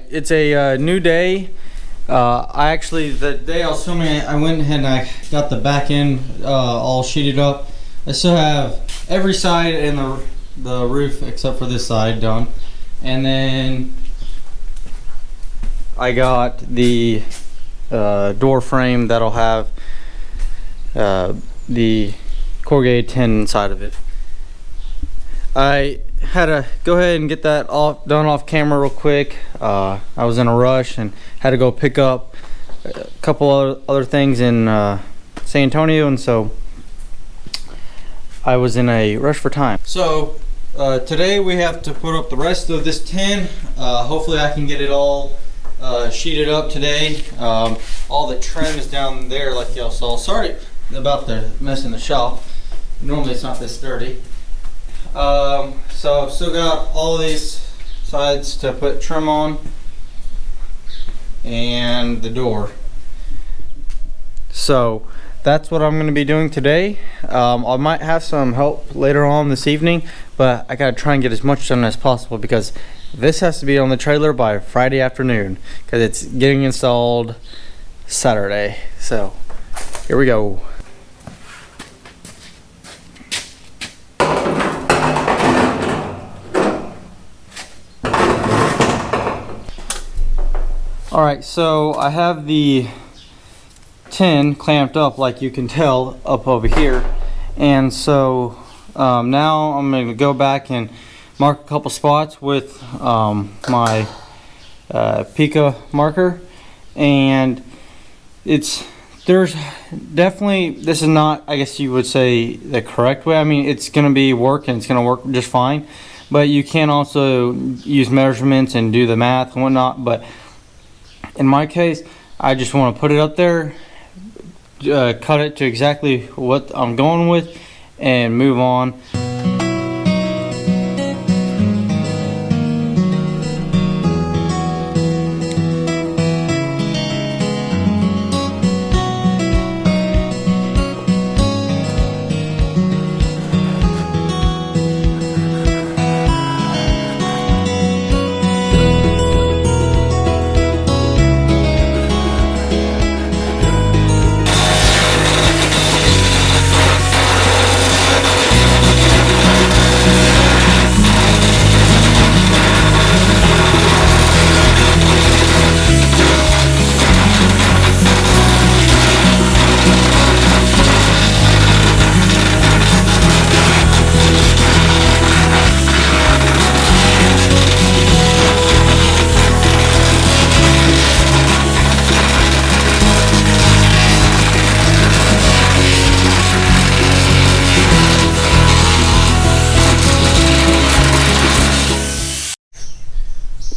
it's a new day. I actually, the day I was filming, I went ahead and I got the back end all sheeted up. I still have every side and the roof except for this side done. And then I got the door frame that'll have the corrugated tin inside of it. I had to go ahead and get that done off camera real quick. I was in a rush and had to go pick up a couple other things in San Antonio, and so I was in a rush for time. So today we have to put up the rest of this tin. Hopefully I can get it all sheeted up today. All the trim is down there like y'all saw. Sorry about the mess in the shop. Normally it's not this dirty. So I've still got all these sides to put trim on and the door. So that's what I'm going to be doing today. I might have some help later on this evening, but I gotta try and get as much done as possible because this has to be on the trailer by Friday afternoon because it's getting installed Saturday. So here we go. Alright, so I have the tin clamped up like you can tell up over here, and so now I'm going to go back and mark a couple spots with my Pica marker, and there's definitely, this is not, I guess you would say, the correct way. I mean, it's going to be work and it's going to work just fine, but you can also use measurements and do the math and whatnot. But in my case, I just want to put it up there, cut it to exactly what I'm going with, and move on.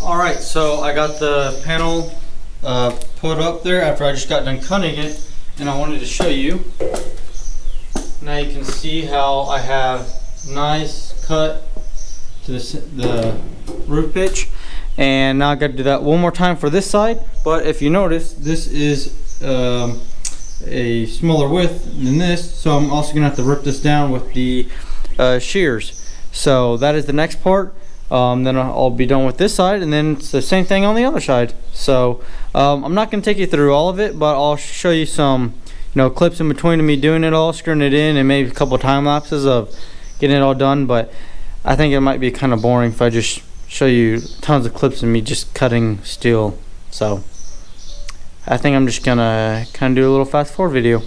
Alright, so I got the panel put up there after I just got done cutting it, and I wanted to show you. Now you can see how I have nice cut to the roof pitch, and now I got to do that one more time for this side. But if you notice, this is a smaller width than this, so I'm also gonna have to rip this down with the shears. So that is the next part. Then I'll be done with this side, and then it's the same thing on the other side. So I'm not going to take you through all of it, but I'll show you some clips in between of me doing it all, screwing it in, and maybe a couple time lapses of getting it all done. But I think it might be kind of boring if I just show you tons of clips of me just cutting steel. So I think I'm just gonna kind of do a little fast forward video.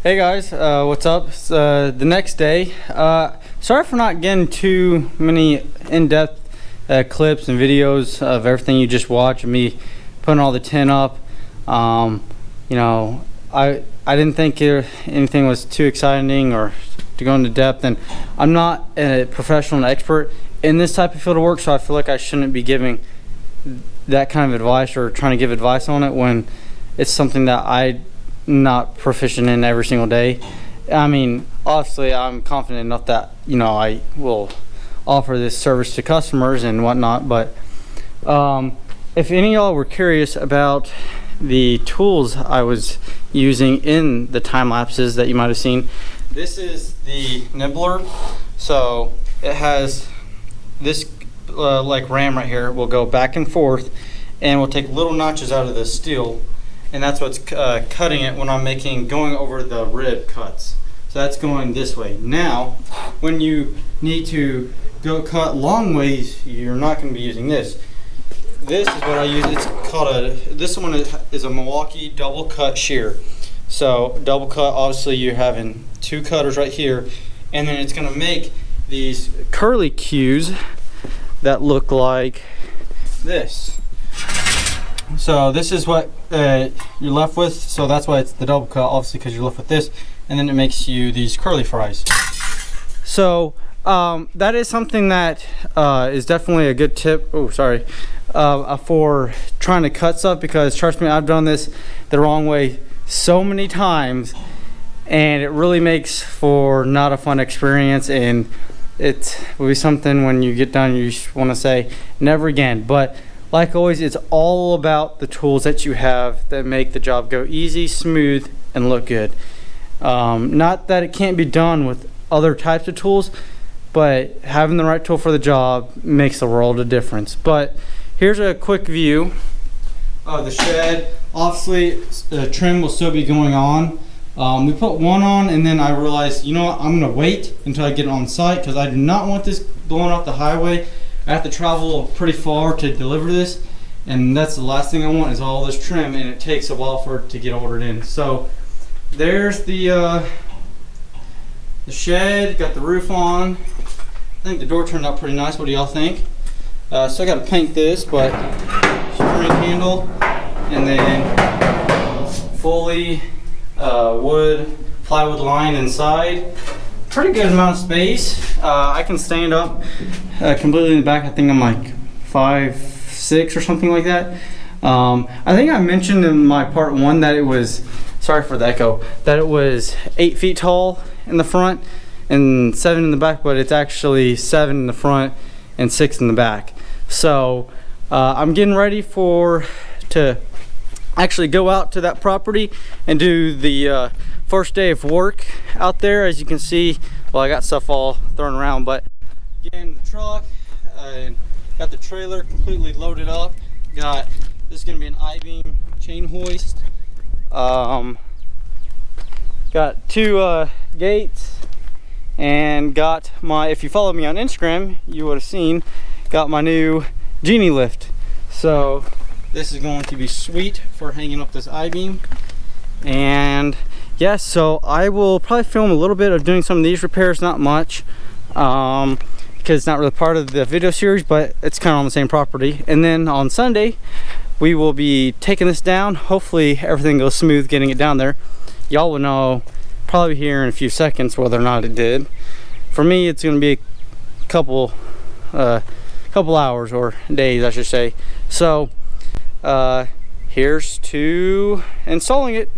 Hey guys, what's up? It's, the next day. Sorry for not getting too many in-depth clips and videos of everything you just watched of me putting all the tin up. You know, I didn't think anything was too exciting or to go into depth, and I'm not a professional and expert in this type of field of work, so I feel like I shouldn't be giving that kind of advice or trying to give advice on it when it's something that I'm not proficient in every single day. I mean, obviously I'm confident enough that, you know, I will offer this service to customers and whatnot, but if any of y'all were curious about the tools I was using in the time lapses that you might have seen, this is the Nibbler. So it has this like ram right here. Will go back and forth and will take little notches out of the steel, and that's what's cutting it when I'm going over the rib cuts. So that's going this way. Now when you need to go cut long ways, you're not going to be using this. This is what I use. It's called this one is a Milwaukee double cut shear. So double cut, obviously you're having two cutters right here, and then it's going to make these curly cues that look like this. So this is what you're left with. So that's why it's the double cut, obviously, because you're left with this, and then it makes you these curly fries. So that is something that is definitely a good tip. Oh, sorry. For trying to cut stuff, because trust me, I've done this the wrong way so many times, and it really makes for not a fun experience, and it will be something when you get done you want to say never again. But like always, it's all about the tools that you have that make the job go easy, smooth, and look good. Not that it can't be done with other types of tools, but having the right tool for the job makes the world of difference. But here's a quick view of the shed. Obviously, the trim will still be going on. We put one on, and then I realized, you know what, I'm gonna wait until I get on site, because I do not want this blowing off the highway. I have to travel pretty far to deliver this, and that's the last thing I want is all this trim, and it takes a while for it to get ordered in. So there's the shed, got the roof on. I think the door turned out pretty nice. What do y'all think? So I got to paint this, but spring handle, and then fully wood plywood line inside. Pretty good amount of space. I can stand up completely in the back. I think I'm like 5'6" or something like that. I think I mentioned in my part one that it was, sorry for the echo, that it was 8 feet tall in the front and 7 in the back, but it's actually 7 in the front and 6 in the back. So I'm getting ready to actually go out to that property and do the first day of work out there. As you can see, well, I got stuff all thrown around, but again, the truck, got the trailer completely loaded up. This is gonna be an I-beam chain hoist. Got 2 gates, and got my, if you follow me on Instagram, you would have seen, got my new Genie lift. So this is going to be sweet for hanging up this I-beam. And yes, so I will probably film a little bit of doing some of these repairs, not much, because it's not really part of the video series, but it's kind of on the same property. And then on Sunday we will be taking this down. Hopefully everything goes smooth getting it down there. Y'all will know probably here in a few seconds whether or not it did. For me, it's going to be a couple hours, or days I should say. So here's to installing it.